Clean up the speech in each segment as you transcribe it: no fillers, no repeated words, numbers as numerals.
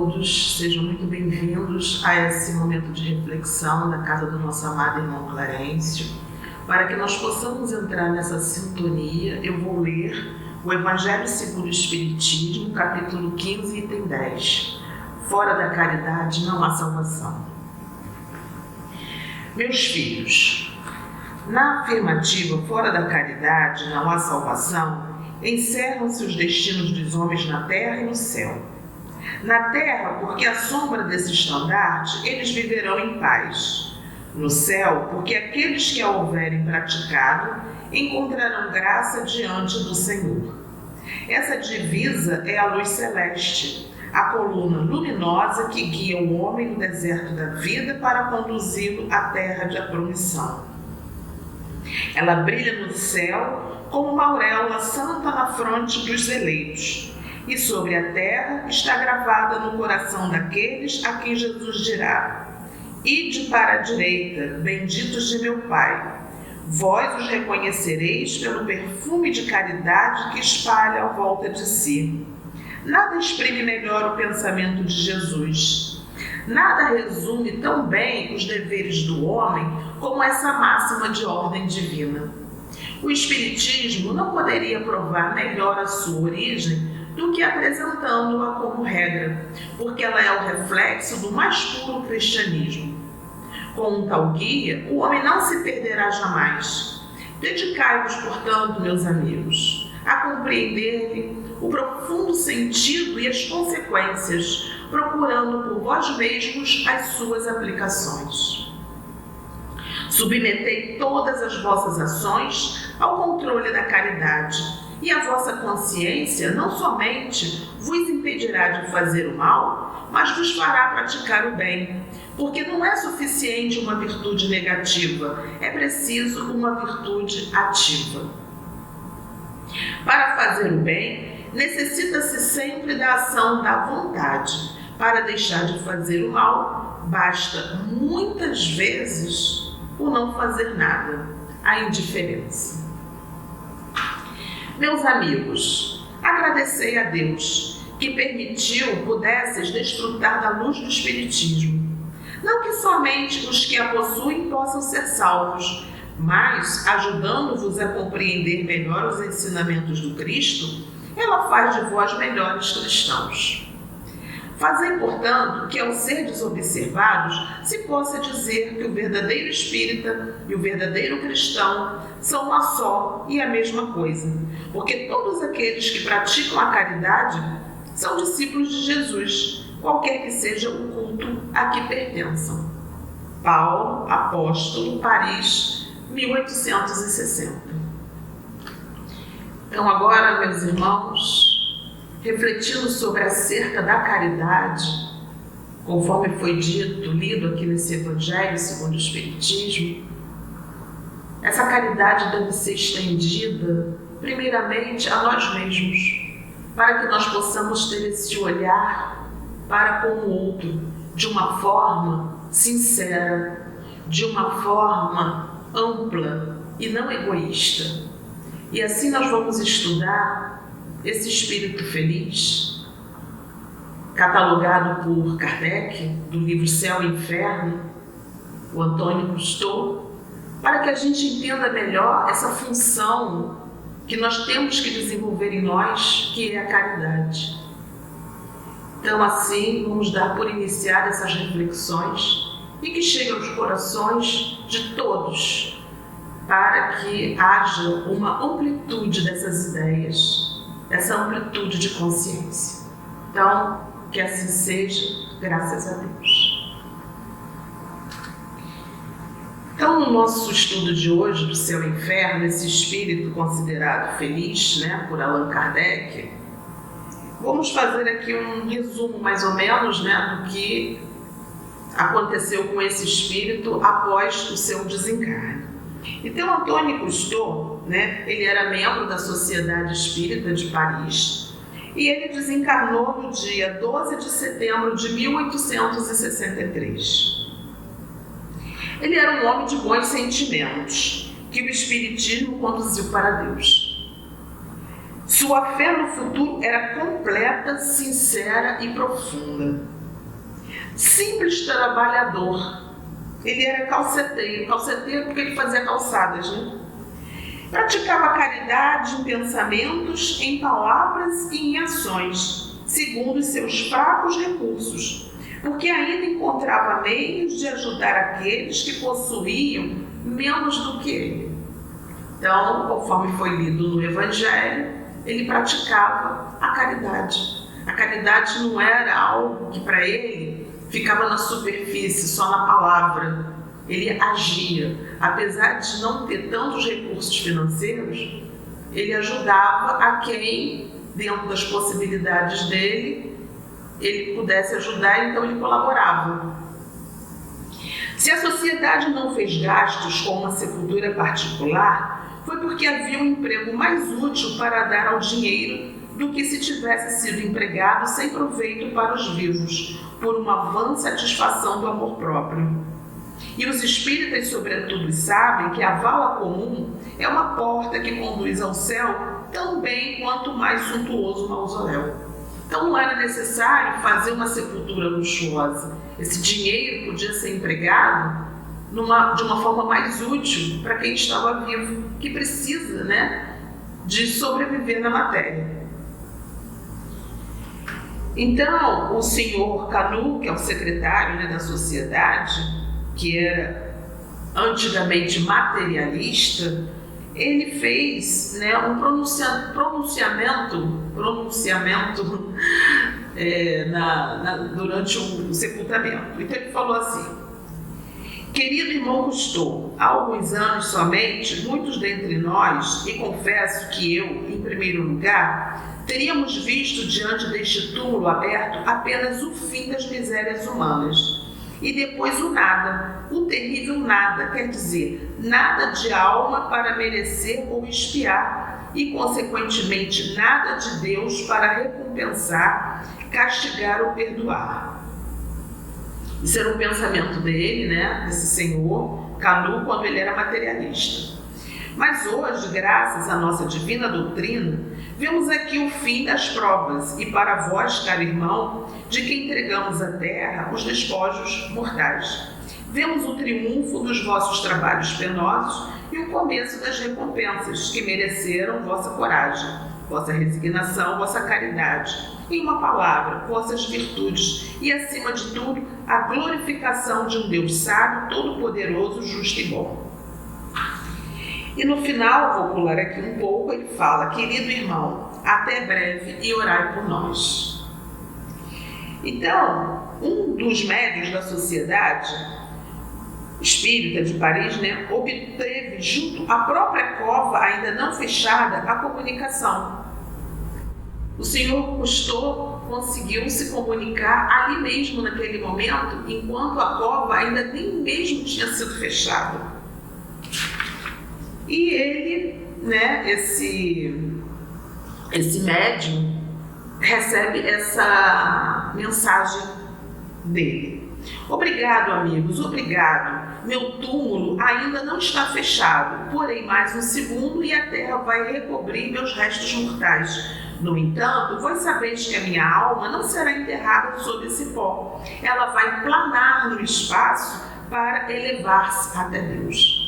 todos, sejam muito bem-vindos a esse momento de reflexão da casa do nosso amado irmão Clarencio. Para que nós possamos entrar nessa sintonia, eu vou ler o Evangelho segundo o Espiritismo, capítulo 15, item 10. Fora da caridade não há salvação. Meus filhos, na afirmativa fora da caridade não há salvação, encerram-se os destinos dos homens na terra e no céu. Na terra, porque à sombra desse estandarte, eles viverão em paz. No céu, porque aqueles que a houverem praticado encontrarão graça diante do Senhor. Essa divisa é a luz celeste, a coluna luminosa que guia o homem no deserto da vida para conduzi-lo à terra de promissão. Ela brilha no céu como uma auréola santa na fronte dos eleitos, e sobre a terra está gravada no coração daqueles a quem Jesus dirá: Ide para a direita, benditos de meu Pai. Vós os reconhecereis pelo perfume de caridade que espalha à volta de si. Nada exprime melhor o pensamento de Jesus. Nada resume tão bem os deveres do homem como essa máxima de ordem divina. O Espiritismo não poderia provar melhor a sua origem do que apresentando-a como regra, porque ela é o reflexo do mais puro cristianismo. Com um tal guia, o homem não se perderá jamais. Dedicai-vos, portanto, meus amigos, a compreender-lhe o profundo sentido e as consequências, procurando por vós mesmos as suas aplicações. Submetei todas as vossas ações ao controle da caridade, e a vossa consciência não somente vos impedirá de fazer o mal, mas vos fará praticar o bem, porque não é suficiente uma virtude negativa, é preciso uma virtude ativa. Para fazer o bem, necessita-se sempre da ação da vontade. Para deixar de fazer o mal, basta muitas vezes o não fazer nada, a indiferença. Meus amigos, agradecei a Deus que permitiu pudesseis desfrutar da luz do Espiritismo. Não que somente os que a possuem possam ser salvos, mas, ajudando-vos a compreender melhor os ensinamentos do Cristo, ela faz de vós melhores cristãos. Fazei, portanto, que ao serdes observados, se possa dizer que o verdadeiro espírita e o verdadeiro cristão são uma só e a mesma coisa, porque todos aqueles que praticam a caridade são discípulos de Jesus, qualquer que seja o culto a que pertençam. Paulo, Apóstolo, Paris, 1860. Então agora, meus irmãos, refletindo sobre acerca da caridade, conforme foi dito, lido aqui nesse Evangelho segundo o Espiritismo, essa caridade deve ser estendida primeiramente a nós mesmos, para que nós possamos ter esse olhar para com o outro de uma forma sincera, de uma forma ampla e não egoísta. E assim nós vamos estudar esse espírito feliz, catalogado por Kardec, do livro Céu e Inferno, o Antônio Cousteau, para que a gente entenda melhor essa função que nós temos que desenvolver em nós, que é a caridade. Então, assim, vamos dar por iniciar essas reflexões e que cheguem aos corações de todos, para que haja uma amplitude dessas ideias, essa amplitude de consciência. Então, que assim seja, graças a Deus. Então, no nosso estudo de hoje do Céu e Inferno, esse espírito considerado feliz, por Allan Kardec, vamos fazer aqui um resumo mais ou menos, do que aconteceu com esse espírito após o seu desencarne. Então, Antônio Cousteau, ele era membro da Sociedade Espírita de Paris e ele desencarnou no dia 12 de setembro de 1863. Ele era um homem de bons sentimentos, que o Espiritismo conduziu para Deus. Sua fé no futuro era completa, sincera e profunda. Simples trabalhador. Ele era calceteiro porque ele fazia calçadas, né? Praticava caridade em pensamentos, em palavras e em ações, segundo os seus fracos recursos, porque ainda encontrava meios de ajudar aqueles que possuíam menos do que ele. Então, conforme foi lido no Evangelho, ele praticava a caridade. A caridade não era algo que para ele ficava na superfície, só na palavra. Ele agia. Apesar de não ter tantos recursos financeiros, ele ajudava a quem, dentro das possibilidades dele, ele pudesse ajudar, então ele colaborava. Se a sociedade não fez gastos com uma sepultura particular, foi porque havia um emprego mais útil para dar ao dinheiro do que se tivesse sido empregado sem proveito para os vivos, por uma vã satisfação do amor próprio. E os espíritas, sobretudo, sabem que a vala comum é uma porta que conduz ao céu tão bem quanto mais suntuoso o mausoléu. Então não era necessário fazer uma sepultura luxuosa. Esse dinheiro podia ser empregado de uma forma mais útil para quem estava vivo, que precisa, de sobreviver na matéria. Então, o senhor Canu, que é o secretário da sociedade, que era antigamente materialista, ele fez um pronunciamento durante o sepultamento. Então ele falou assim: querido irmão Cousteau, há alguns anos somente, muitos dentre nós, e confesso que eu, em primeiro lugar, teríamos visto diante deste túmulo aberto apenas o fim das misérias humanas. E depois o nada, o terrível nada, quer dizer, nada de alma para merecer ou expiar, e consequentemente nada de Deus para recompensar, castigar ou perdoar. Isso era um pensamento dele, desse senhor Canu, quando ele era materialista. Mas hoje, graças à nossa divina doutrina, vemos aqui o fim das provas e para vós, caro irmão, de que entregamos à terra os despojos mortais. Vemos o triunfo dos vossos trabalhos penosos e o começo das recompensas que mereceram vossa coragem, vossa resignação, vossa caridade. Em uma palavra, vossas virtudes e, acima de tudo, a glorificação de um Deus sábio, todo-poderoso, justo e bom. E no final, vou pular aqui um pouco, ele fala: querido irmão, até breve e orai por nós. Então, um dos médiuns da sociedade espírita de Paris, obteve junto à própria cova, ainda não fechada, a comunicação. O senhor Cousteau conseguiu se comunicar ali mesmo naquele momento, enquanto a cova ainda nem mesmo tinha sido fechada. E ele, esse médium, recebe essa mensagem dele: obrigado, amigos, obrigado. Meu túmulo ainda não está fechado, porém mais um segundo e a terra vai recobrir meus restos mortais. No entanto, vós sabeis que a minha alma não será enterrada sob esse pó. Ela vai planar no espaço para elevar-se até Deus.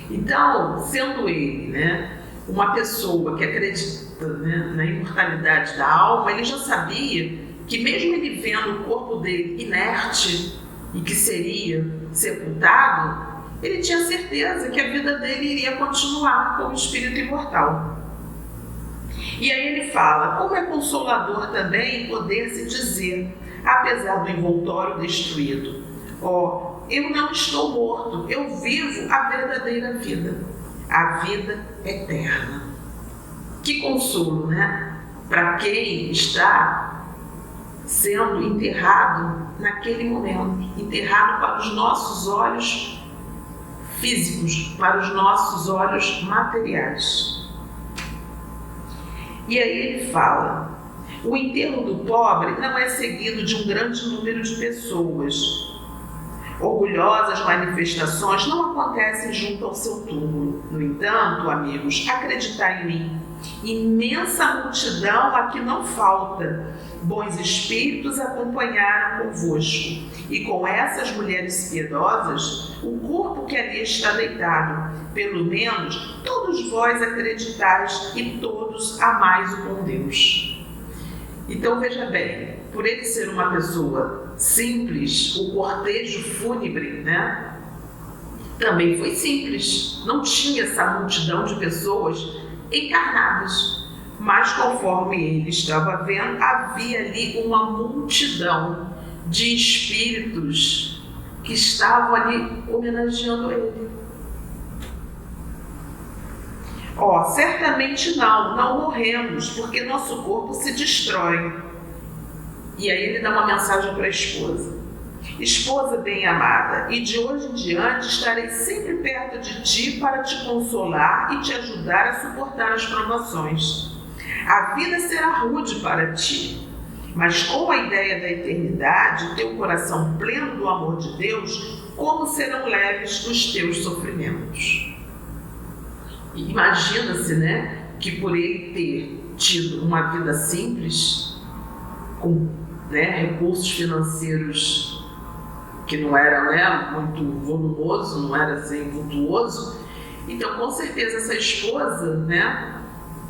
Então, sendo ele uma pessoa que acredita na imortalidade da alma, ele já sabia que mesmo ele vendo o corpo dele inerte e que seria sepultado, ele tinha certeza que a vida dele iria continuar como espírito imortal. E aí ele fala: como é consolador também poder-se dizer, apesar do envoltório destruído, eu não estou morto, eu vivo a verdadeira vida, a vida eterna. Que consolo, para quem está sendo enterrado naquele momento, enterrado para os nossos olhos físicos, para os nossos olhos materiais. E aí ele fala: o enterro do pobre não é seguido de um grande número de pessoas. Orgulhosas manifestações não acontecem junto ao seu túmulo. No entanto, amigos, acreditai em mim, imensa multidão a que não falta. Bons espíritos acompanharam convosco, e com essas mulheres piedosas, o corpo que ali está deitado, pelo menos todos vós acreditais e todos amais o bom Deus. Então veja bem, por ele ser uma pessoa simples, o cortejo fúnebre, né, também foi simples. Não tinha essa multidão de pessoas encarnadas. Mas conforme ele estava vendo, havia ali uma multidão de espíritos que estavam ali homenageando ele. Certamente não morremos, porque nosso corpo se destrói. E aí ele dá uma mensagem para a esposa. Esposa bem-amada, e de hoje em diante estarei sempre perto de ti para te consolar e te ajudar a suportar as provações. A vida será rude para ti, mas com a ideia da eternidade, teu coração pleno do amor de Deus, como serão leves os teus sofrimentos. E imagina-se, né, que por ele ter tido uma vida simples, com recursos financeiros que não era muito volumoso, não era assim vultuoso, então com certeza essa esposa,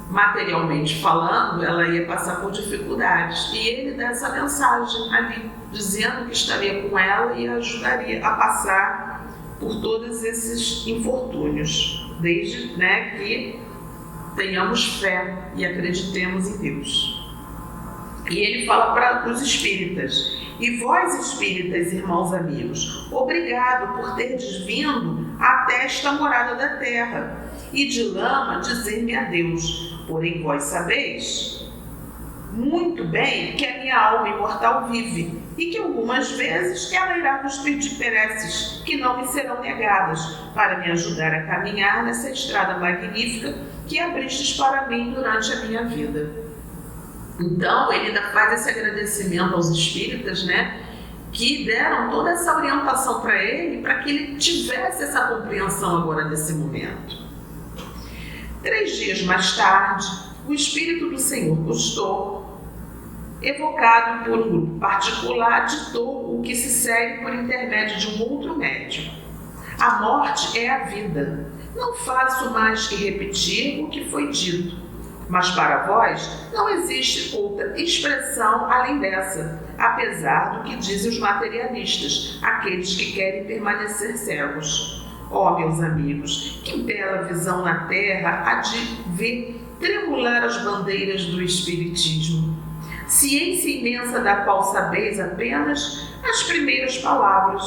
materialmente falando, ela ia passar por dificuldades. E ele dá essa mensagem ali, dizendo que estaria com ela e a ajudaria a passar por todos esses infortúnios, desde que tenhamos fé e acreditemos em Deus. E ele fala para os espíritas: e vós, espíritas, irmãos amigos, obrigado por terdes vindo até esta morada da terra, e de lama dizer-me adeus. Porém vós sabeis muito bem que a minha alma imortal vive, e que algumas vezes ela irá vos pedir preces, que não me serão negadas, para me ajudar a caminhar nessa estrada magnífica que abristes para mim durante a minha vida. Então ele ainda faz esse agradecimento aos espíritas, que deram toda essa orientação para ele, para que ele tivesse essa compreensão agora nesse momento. 3 dias mais tarde, o Espírito do Senhor Custódio, evocado por um grupo particular, ditou o que se segue por intermédio de um outro médium. A morte é a vida. Não faço mais que repetir o que foi dito. Mas para vós não existe outra expressão além dessa, apesar do que dizem os materialistas, aqueles que querem permanecer cegos. Meus amigos, que bela visão na terra há de ver tremular as bandeiras do Espiritismo. Ciência imensa da qual sabeis apenas as primeiras palavras.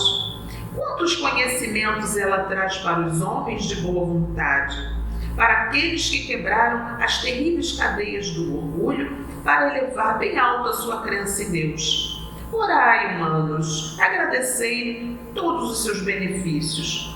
Quantos conhecimentos ela traz para os homens de boa vontade, para aqueles que quebraram as terríveis cadeias do orgulho, para elevar bem alto a sua crença em Deus. Orai, humanos, agradecei todos os seus benefícios.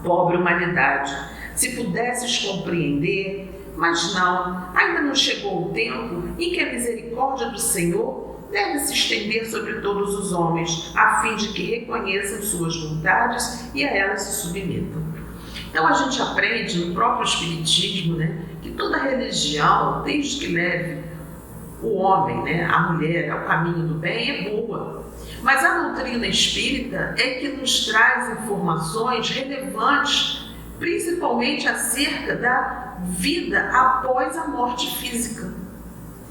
Pobre humanidade, se pudesses compreender, mas não, ainda não chegou o tempo em que a misericórdia do Senhor deve se estender sobre todos os homens, a fim de que reconheçam suas vontades e a elas se submetam. Então a gente aprende no próprio Espiritismo, que toda religião, desde que leve o homem, a mulher, ao caminho do bem, é boa. Mas a doutrina espírita é que nos traz informações relevantes, principalmente acerca da vida após a morte física.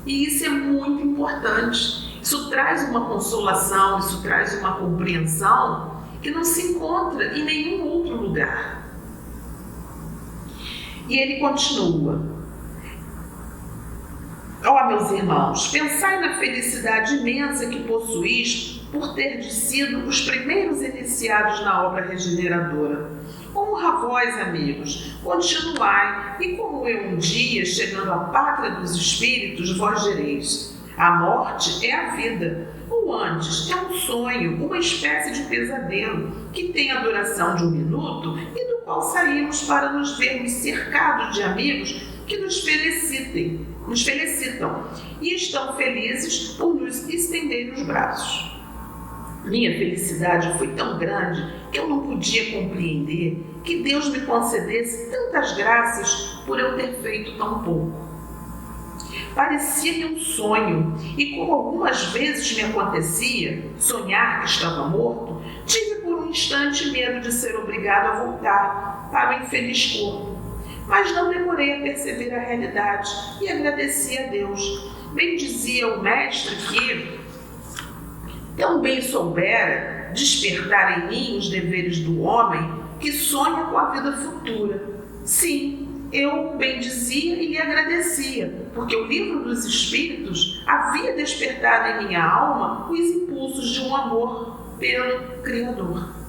E isso é muito importante. Isso traz uma consolação, isso traz uma compreensão que não se encontra em nenhum outro lugar. E ele continua: meus irmãos, pensai na felicidade imensa que possuís por ter sido os primeiros iniciados na obra regeneradora. Honra vós, amigos, continuai, e como eu um dia, chegando à pátria dos espíritos, vós direis: a morte é a vida, ou antes, é um sonho, uma espécie de pesadelo, que tem a duração de 1 minuto e do qual saímos para nos vermos cercados de amigos que nos felicitam e estão felizes por nos estenderem os braços. Minha felicidade foi tão grande que eu não podia compreender que Deus me concedesse tantas graças por eu ter feito tão pouco. Parecia-me um sonho, e como algumas vezes me acontecia sonhar que estava morto, tive por um instante medo de ser obrigado a voltar para o infeliz corpo. Mas não demorei a perceber a realidade e agradeci a Deus. Bem dizia o mestre que tão bem soubera despertar em mim os deveres do homem que sonha com a vida futura. Sim, eu bendizia e lhe agradecia, porque o livro dos Espíritos havia despertado em minha alma os impulsos de um amor pelo Criador.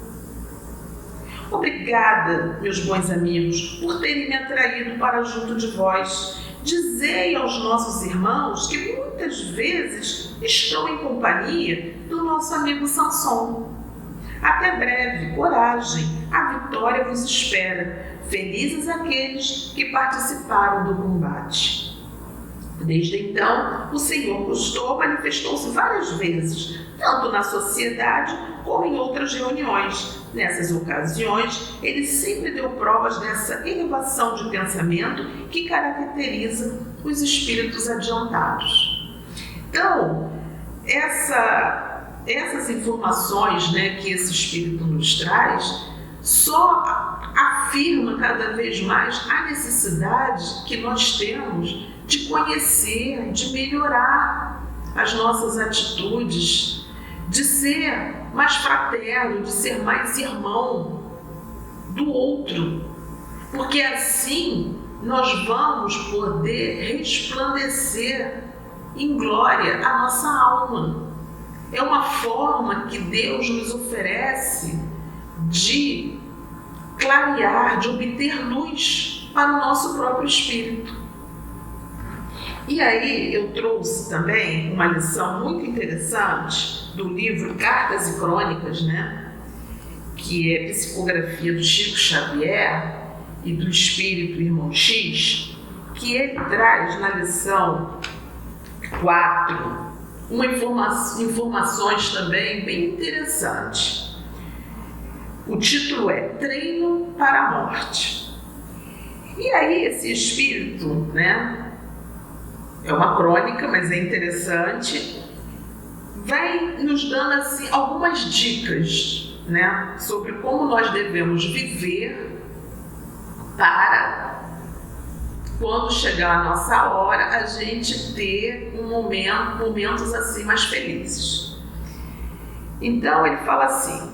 Obrigada, meus bons amigos, por terem me atraído para junto de vós. Dizei aos nossos irmãos que muitas vezes estão em companhia do nosso amigo Samson. Até breve, coragem, a vitória vos espera. Felizes aqueles que participaram do combate. Desde então, o Senhor Cousteau manifestou-se várias vezes, tanto na sociedade como em outras reuniões. Nessas ocasiões, ele sempre deu provas dessa elevação de pensamento que caracteriza os espíritos adiantados. Então, essas informações, que esse espírito nos traz, só afirma cada vez mais a necessidade que nós temos de conhecer, de melhorar as nossas atitudes, de ser mais fraterno, de ser mais irmão do outro, porque assim nós vamos poder resplandecer em glória a nossa alma. É uma forma que Deus nos oferece de clarear, de obter luz para o nosso próprio espírito. E aí eu trouxe também uma lição muito interessante do livro Cartas e Crônicas, que é psicografia do Chico Xavier e do Espírito Irmão X, que ele traz na lição 4 informações também bem interessantes. O título é Treino para a Morte. E aí esse espírito, é uma crônica, mas é interessante, vai nos dando assim algumas dicas, sobre como nós devemos viver para, quando chegar a nossa hora, a gente ter momentos assim mais felizes. Então ele fala assim: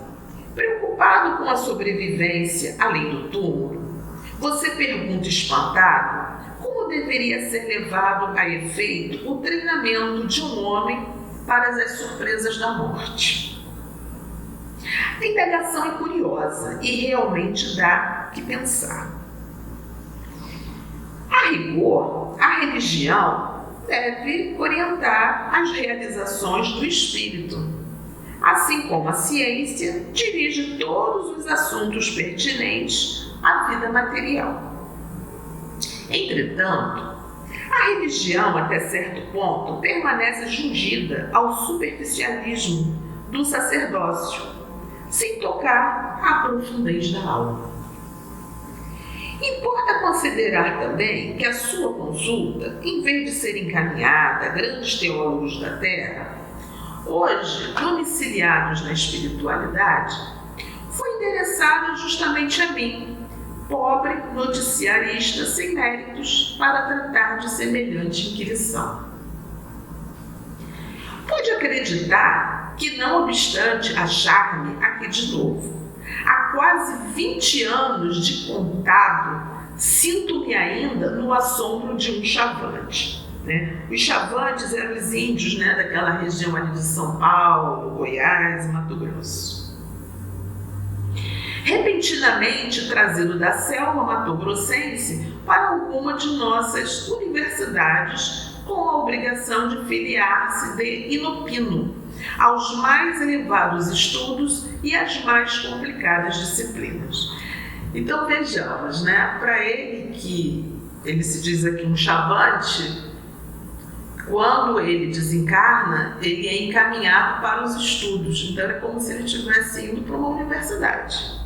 preocupado com a sobrevivência além do túmulo, você pergunta espantado como deveria ser levado a efeito o treinamento de um homem para as surpresas da morte. A indagação é curiosa e realmente dá que pensar. A rigor, a religião deve orientar as realizações do espírito, assim como a ciência dirige todos os assuntos pertinentes à vida material. Entretanto, a religião, até certo ponto, permanece jungida ao superficialismo do sacerdócio, sem tocar à profundez da alma. Importa considerar também que a sua consulta, em vez de ser encaminhada a grandes teólogos da Terra, hoje domiciliados na espiritualidade, foi endereçada justamente a mim, pobre noticiarista sem méritos, para tratar de semelhante inquirição. Pode acreditar que, não obstante achar-me aqui de novo, há quase 20 anos de contado, sinto-me ainda no assombro de um chavante. Os chavantes eram os índios daquela região ali de São Paulo, Goiás e Mato Grosso. Repentinamente trazido da selva matogrossense para alguma de nossas universidades, com a obrigação de filiar-se de inopino aos mais elevados estudos e às mais complicadas disciplinas. Então vejamos, para ele, que ele se diz aqui um chavante, Quando ele desencarna, ele é encaminhado para os estudos. Então é como se ele estivesse indo para uma universidade.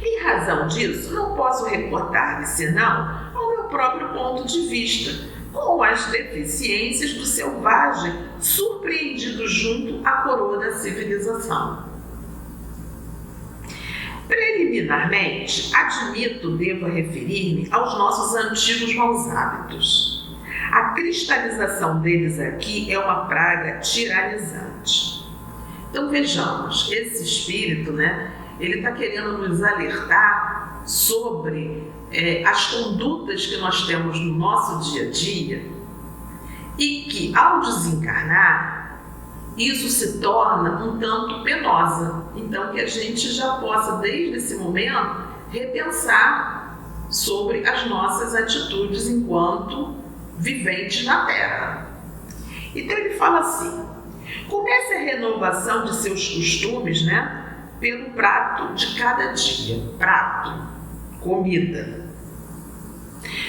Em razão disso, não posso reportar-lhe senão ao meu próprio ponto de vista, com as deficiências do selvagem surpreendido junto à coroa da civilização. Preliminarmente, devo referir-me aos nossos antigos maus hábitos. A cristalização deles aqui é uma praga tiranizante. Então vejamos, esse espírito, ele está querendo nos alertar sobre as condutas que nós temos no nosso dia a dia e que, ao desencarnar, isso se torna um tanto penosa. Então, que a gente já possa, desde esse momento, repensar sobre as nossas atitudes enquanto viventes na Terra. Então, ele fala assim: comece a renovação de seus costumes, pelo prato de cada dia. Prato, comida.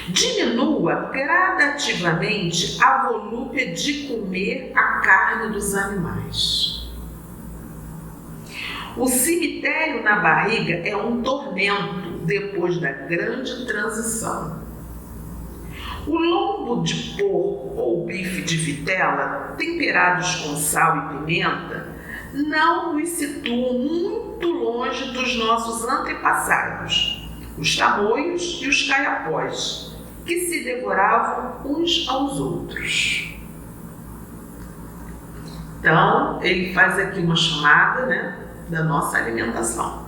Diminua gradativamente a volúpia de comer a carne dos animais. O cemitério na barriga é um tormento depois da grande transição. O lombo de porco ou bife de vitela, temperados com sal e pimenta, não nos situam muito longe dos nossos antepassados, os tamoios e os caiapós, que se devoravam uns aos outros. Então, ele faz aqui uma chamada, da nossa alimentação.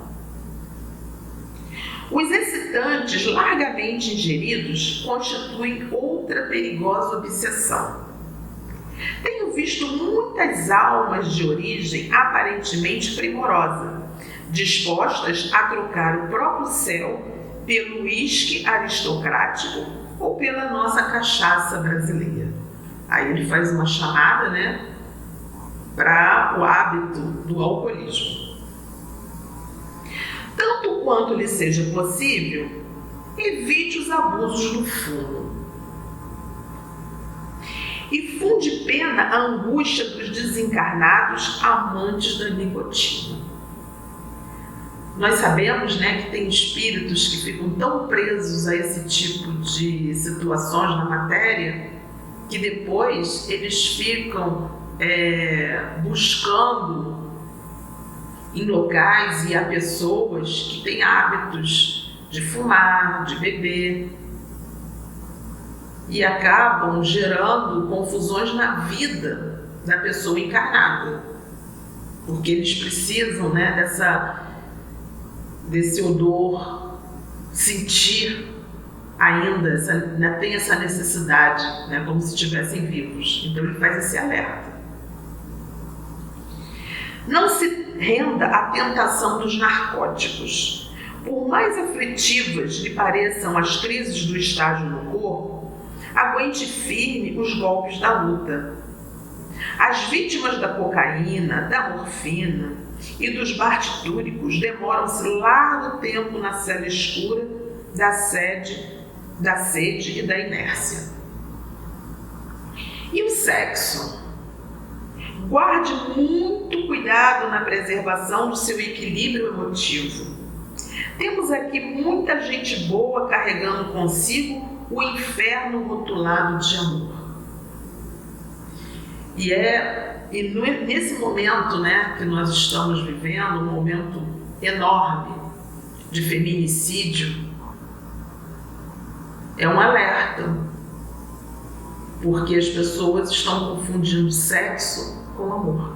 Os excitantes largamente ingeridos constituem outra perigosa obsessão. Tenho visto muitas almas de origem aparentemente primorosa, dispostas a trocar o próprio céu pelo uísque aristocrático ou pela nossa cachaça brasileira. Aí ele faz uma chamada, para o hábito do alcoolismo. Tanto quanto lhe seja possível, evite os abusos do fumo. E funde pena a angústia dos desencarnados amantes da nicotina. Nós sabemos, que tem espíritos que ficam tão presos a esse tipo de situações na matéria que depois eles ficam buscando em locais e a pessoas que têm hábitos de fumar, de beber, e acabam gerando confusões na vida da pessoa encarnada, porque eles precisam desse odor, sentir ainda, tem essa necessidade, como se estivessem vivos. Então ele faz esse alerta. Não se renda à tentação dos narcóticos. Por mais aflitivas lhe pareçam as crises do estágio no corpo, aguente firme os golpes da luta. As vítimas da cocaína, da morfina e dos barbitúricos demoram-se largo tempo na cela escura da sede e da inércia. E o sexo? Guarde muito cuidado na preservação do seu equilíbrio emotivo. Temos aqui muita gente boa carregando consigo o inferno rotulado de amor. E nesse momento, que nós estamos vivendo, um momento enorme de feminicídio, é um alerta, porque as pessoas estão confundindo sexo com amor.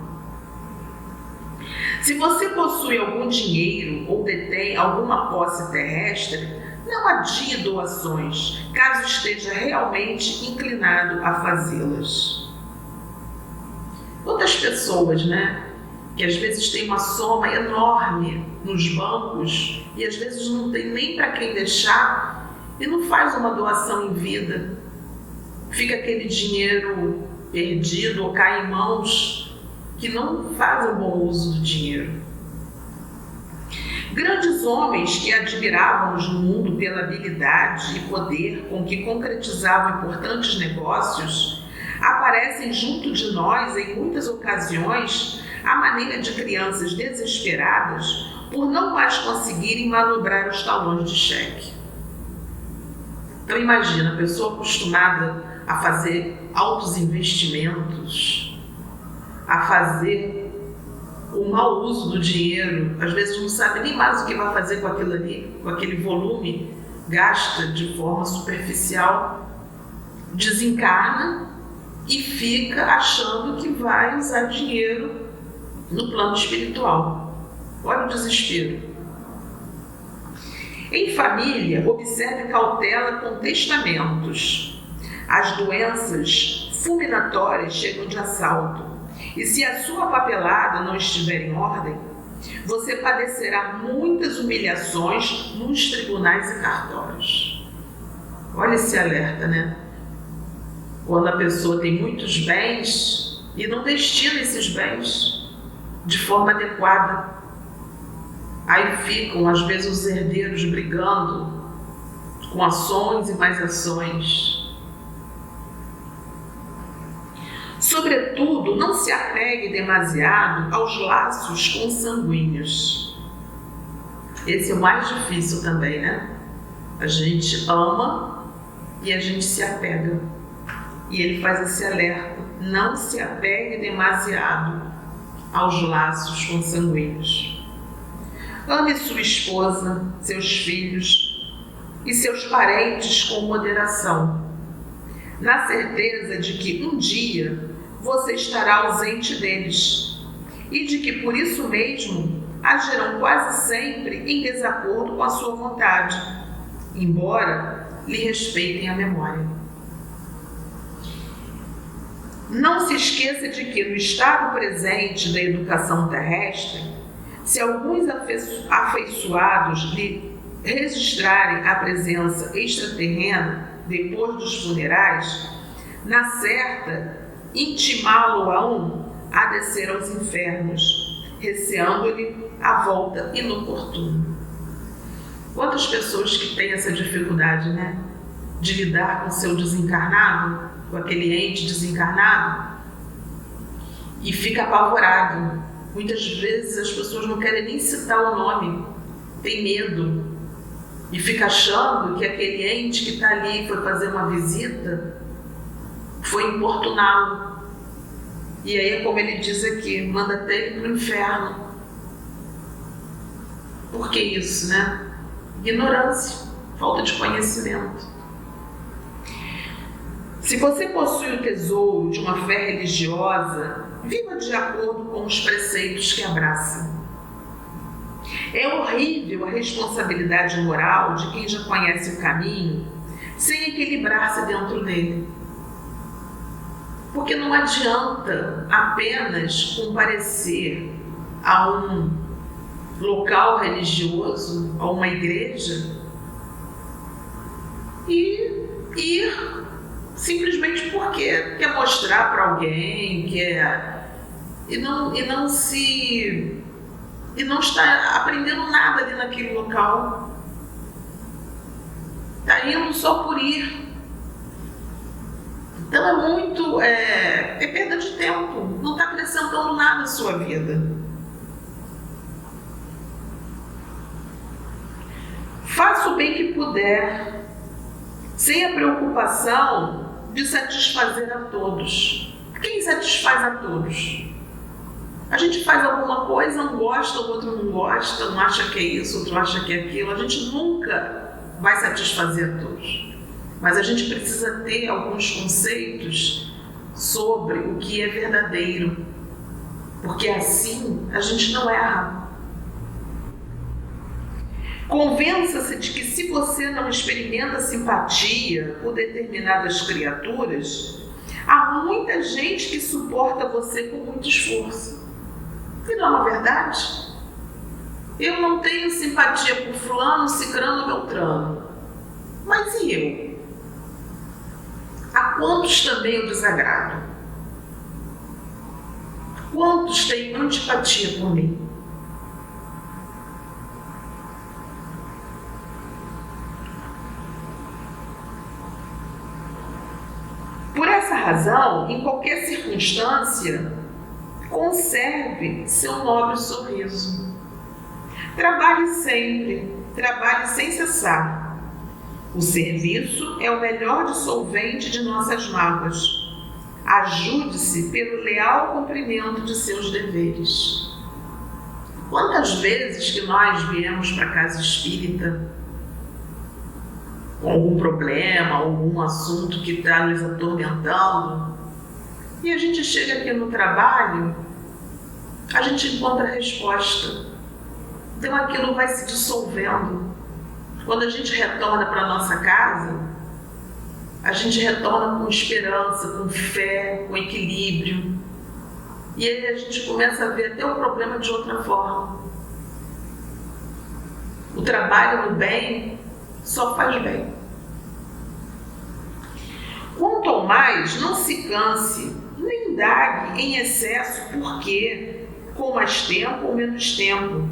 Se você possui algum dinheiro ou detém alguma posse terrestre, não adie doações, caso esteja realmente inclinado a fazê-las. Outras pessoas, que às vezes têm uma soma enorme nos bancos e às vezes não tem nem para quem deixar e não faz uma doação em vida, fica aquele dinheiro perdido ou cai em mãos que não fazem bom uso do dinheiro. Grandes homens que admirávamos no mundo pela habilidade e poder com que concretizavam importantes negócios Aparecem junto de nós, em muitas ocasiões, à maneira de crianças desesperadas por não mais conseguirem manobrar os talões de cheque. Então imagina, a pessoa acostumada a fazer altos investimentos, a fazer o mau uso do dinheiro, às vezes não sabe nem mais o que vai fazer com aquilo ali, com aquele volume, gasta de forma superficial, desencarna e fica achando que vai usar dinheiro no plano espiritual. Olha o desespero. Em família, observe cautela com testamentos. As doenças fulminatórias chegam de assalto. E se a sua papelada não estiver em ordem, você padecerá muitas humilhações nos tribunais e cartórios. Olha esse alerta, né? Quando a pessoa tem muitos bens e não destina esses bens de forma adequada, aí ficam, às vezes, os herdeiros brigando com ações e mais ações. Sobretudo, não se apegue demasiado aos laços consanguíneos. Esse é o mais difícil também, né? A gente ama e a gente se apega. E ele faz esse alerta: não se apegue demasiado aos laços consanguíneos. Ame sua esposa, seus filhos e seus parentes com moderação, na certeza de que um dia você estará ausente deles e de que por isso mesmo agirão quase sempre em desacordo com a sua vontade, embora lhe respeitem a memória. Não se esqueça de que no estado presente da educação terrestre, se alguns afeiçoados lhe registrarem a presença extraterrena depois dos funerais, na certa, intimá-lo-ão a descer aos infernos, receando-lhe a volta inoportuna. Quantas pessoas que têm essa dificuldade, né? De lidar com seu desencarnado, com aquele ente desencarnado, e fica apavorado. Muitas vezes as pessoas não querem nem citar o nome, tem medo, e fica achando que aquele ente que está ali foi fazer uma visita, foi importuná-lo. E aí é como ele diz aqui, manda até ele para o inferno. Por que isso, né? Ignorância, falta de conhecimento. Se você possui o tesouro de uma fé religiosa, viva de acordo com os preceitos que abraça. É horrível a responsabilidade moral de quem já conhece o caminho sem equilibrar-se dentro dele. Porque não adianta apenas comparecer a um local religioso, a uma igreja, e ir simplesmente porque quer mostrar para alguém, e não está aprendendo nada ali naquele local. Está indo só por ir. Então é perda de tempo, não está acrescentando nada à sua vida. Faça o bem que puder, sem a preocupação de satisfazer a todos. Quem satisfaz a todos? A gente faz alguma coisa, um gosta, o outro não gosta, um acha que é isso, outro acha que é aquilo. A gente nunca vai satisfazer a todos. Mas a gente precisa ter alguns conceitos sobre o que é verdadeiro, porque assim a gente não erra. Convença-se de que se você não experimenta simpatia por determinadas criaturas, há muita gente que suporta você com muito esforço. E não é uma verdade? Eu não tenho simpatia por fulano, cicrano, beltrano. Mas e eu? A quantos também eu desagrado? Quantos têm antipatia por mim? Por essa razão, em qualquer circunstância, conserve seu nobre sorriso. Trabalhe sempre, trabalhe sem cessar. O serviço é o melhor dissolvente de nossas mágoas. Ajude-se pelo leal cumprimento de seus deveres. Quantas vezes que nós viemos para a casa espírita com algum problema, algum assunto que está nos atormentando, e a gente chega aqui no trabalho, a gente encontra a resposta. Então aquilo vai se dissolvendo. Quando a gente retorna para a nossa casa, a gente retorna com esperança, com fé, com equilíbrio. E aí a gente começa a ver até o problema de outra forma. O trabalho no bem só faz bem. Quanto ao mais, não se canse, nem indague em excesso por quê, com mais tempo ou menos tempo.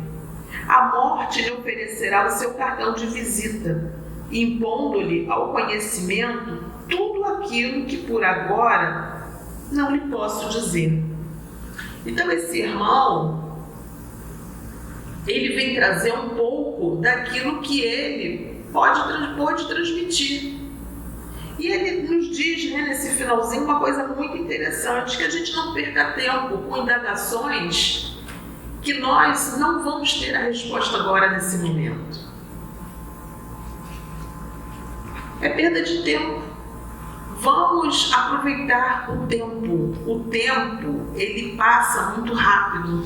A morte lhe oferecerá o seu cartão de visita, impondo-lhe ao conhecimento tudo aquilo que por agora não lhe posso dizer. Então esse irmão, ele vem trazer um pouco daquilo que ele pode transmitir. E ele nos diz, nesse finalzinho, uma coisa muito interessante, que a gente não perca tempo com indagações que nós não vamos ter a resposta agora nesse momento. É perda de tempo. Vamos aproveitar o tempo. O tempo, ele passa muito rápido.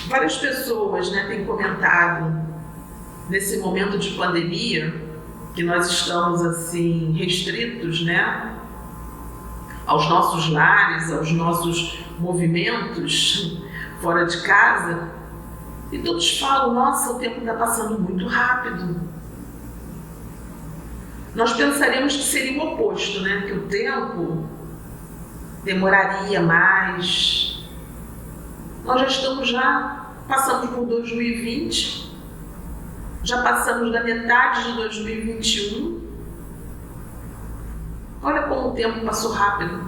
Várias pessoas, têm comentado nesse momento de pandemia, que nós estamos assim restritos, aos nossos lares, aos nossos movimentos fora de casa, e todos falam: nossa, o tempo está passando muito rápido. Nós pensaríamos que seria o oposto, que o tempo demoraria mais. Nós passamos por 2020, já passamos da metade de 2021. Olha como o tempo passou rápido,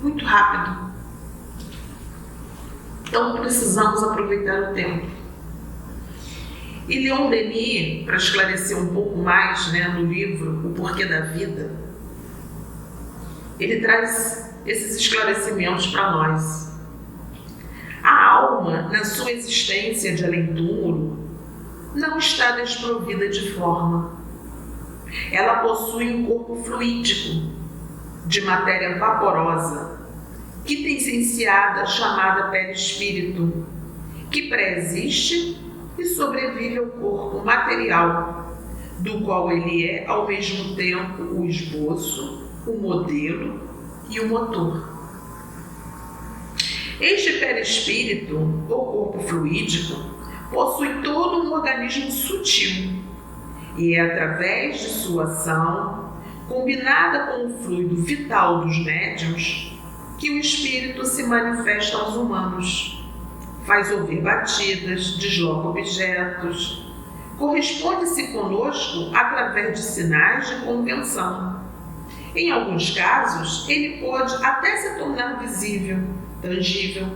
muito rápido. Então precisamos aproveitar o tempo. E Leon Denis, para esclarecer um pouco mais no livro O Porquê da Vida, ele traz esses esclarecimentos para nós. A alma, na sua existência de além-túmulo, não está desprovida de forma. Ela possui um corpo fluídico, de matéria vaporosa, quintessenciada chamada perispírito, que pré-existe e sobrevive ao corpo material, do qual ele é, ao mesmo tempo, o esboço, o modelo e o motor. Este perispírito, ou corpo fluídico, possui todo um organismo sutil e é através de sua ação, combinada com o fluido vital dos médiuns, que o espírito se manifesta aos humanos. Faz ouvir batidas, desloca objetos, corresponde-se conosco através de sinais de convenção. Em alguns casos, ele pode até se tornar visível, tangível,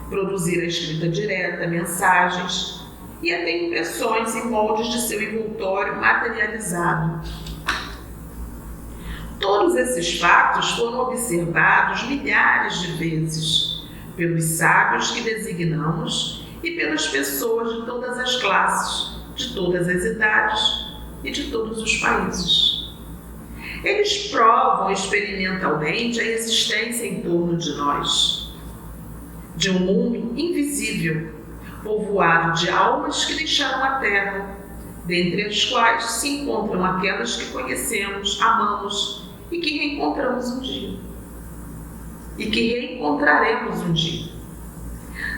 produzir a escrita direta, mensagens e até impressões em moldes de seu envoltório materializado. Todos esses fatos foram observados milhares de vezes pelos sábios que designamos e pelas pessoas de todas as classes, de todas as idades e de todos os países. Eles provam experimentalmente a existência em torno de nós, de um mundo invisível, povoado de almas que deixaram a Terra, dentre as quais se encontram aquelas que conhecemos, amamos e que reencontramos um dia. E que reencontraremos um dia.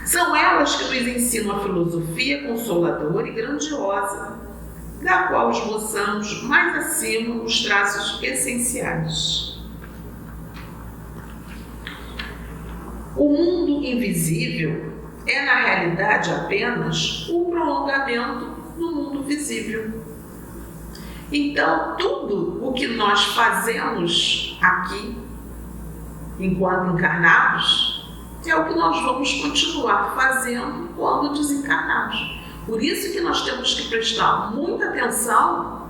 São elas que nos ensinam a filosofia consoladora e grandiosa, da qual esboçamos mais acima os traços essenciais. O mundo invisível é, na realidade, apenas o prolongamento do mundo visível. Então, tudo o que nós fazemos aqui, enquanto encarnados, é o que nós vamos continuar fazendo quando desencarnados. Por isso que nós temos que prestar muita atenção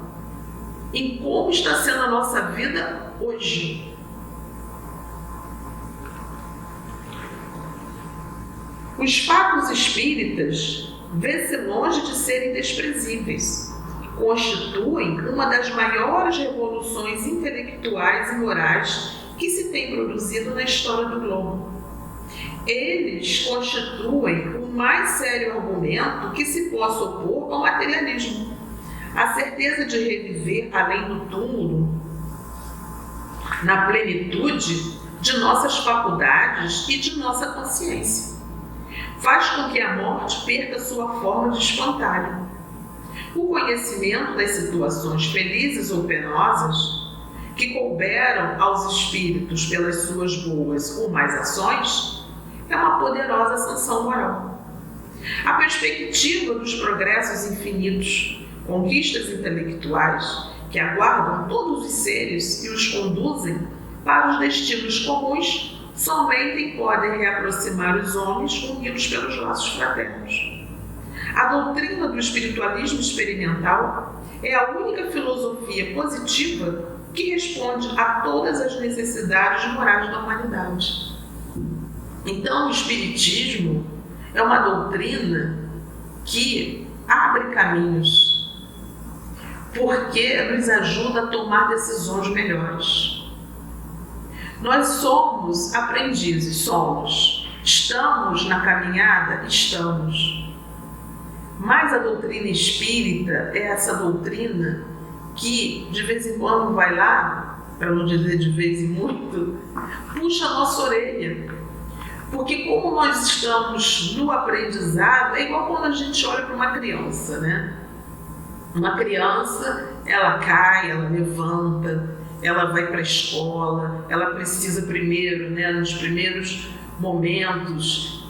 em como está sendo a nossa vida hoje. Os fatos espíritas vê-se longe de serem desprezíveis. Constituem uma das maiores revoluções intelectuais e morais que se tem produzido na história do globo. Eles constituem o mais sério argumento que se possa opor ao materialismo. A certeza de reviver além do túmulo, na plenitude de nossas faculdades e de nossa consciência, faz com que a morte perca sua forma de espantalho. O conhecimento das situações felizes ou penosas que couberam aos espíritos pelas suas boas ou más ações é uma poderosa sanção moral. A perspectiva dos progressos infinitos, conquistas intelectuais que aguardam todos os seres e os conduzem para os destinos comuns, somente podem reaproximar os homens unidos pelos laços fraternos. A doutrina do espiritualismo experimental é a única filosofia positiva que responde a todas as necessidades morais da humanidade. Então, o espiritismo é uma doutrina que abre caminhos, porque nos ajuda a tomar decisões melhores. Nós somos aprendizes, estamos na caminhada, estamos. Mas a doutrina espírita é essa doutrina que de vez em quando vai lá, para não dizer de vez em muito, puxa a nossa orelha. Porque como nós estamos no aprendizado, é igual quando a gente olha para uma criança, né? Uma criança, ela cai, ela levanta, ela vai para a escola, ela precisa primeiro, né, nos primeiros momentos,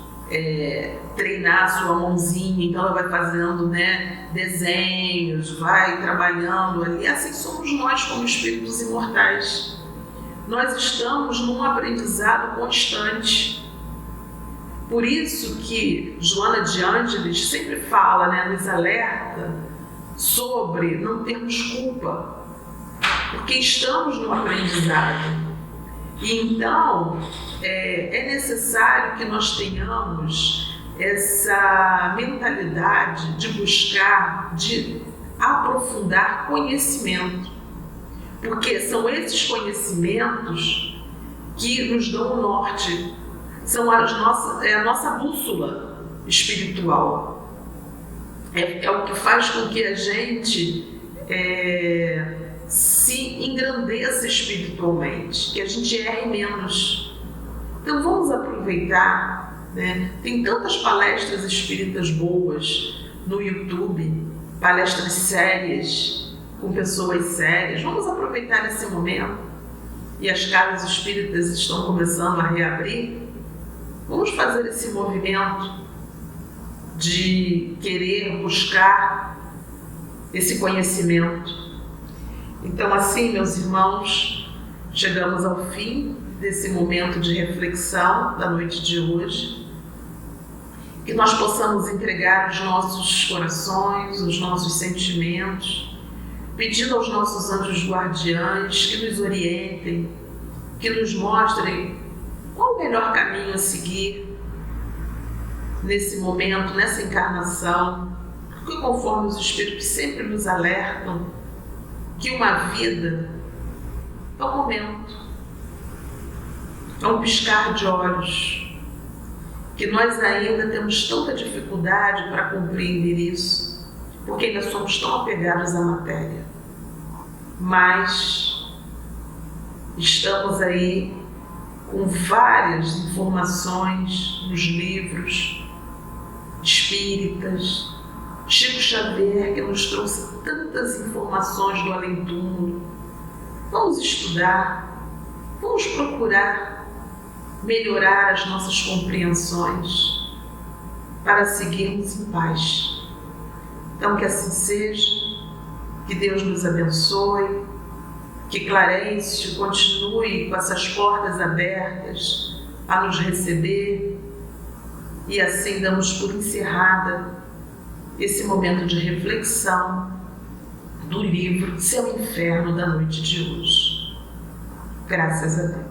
treinar sua mãozinha, então ela vai fazendo, né, desenhos, vai trabalhando ali. Assim somos nós como espíritos imortais. Nós estamos num aprendizado constante. Por isso que Joana de Ângeles sempre fala, né, nos alerta sobre não termos culpa, porque estamos no aprendizado. E então é necessário que nós tenhamos essa mentalidade de buscar, de aprofundar conhecimento, porque são esses conhecimentos que nos dão o norte, são é a nossa bússola espiritual, é o que faz com que a gente se engrandeça espiritualmente, que a gente erre menos. Então vamos aproveitar, né? Tem tantas palestras espíritas boas no YouTube, palestras sérias, com pessoas sérias. Vamos aproveitar esse momento, e as casas espíritas estão começando a reabrir. Vamos fazer esse movimento de querer buscar esse conhecimento. Então, assim, meus irmãos, chegamos ao fim desse momento de reflexão da noite de hoje. Que nós possamos entregar os nossos corações, os nossos sentimentos, pedindo aos nossos anjos guardiães que nos orientem, que nos mostrem qual o melhor caminho a seguir nesse momento, nessa encarnação, porque conforme os Espíritos sempre nos alertam, que uma vida é um momento, é um piscar de olhos, que nós ainda temos tanta dificuldade para compreender isso, porque ainda somos tão apegados à matéria. Mas estamos aí com várias informações nos livros espíritas, Chico Xavier, que nos trouxe tantas informações do além-túmulo. Vamos estudar, vamos procurar melhorar as nossas compreensões para seguirmos em paz. Então, que assim seja, Que Deus nos abençoe, que Clarencio continue com essas portas abertas a nos receber, e assim damos por encerrada esse momento de reflexão do livro Seu Inferno da noite de hoje. Graças a Deus.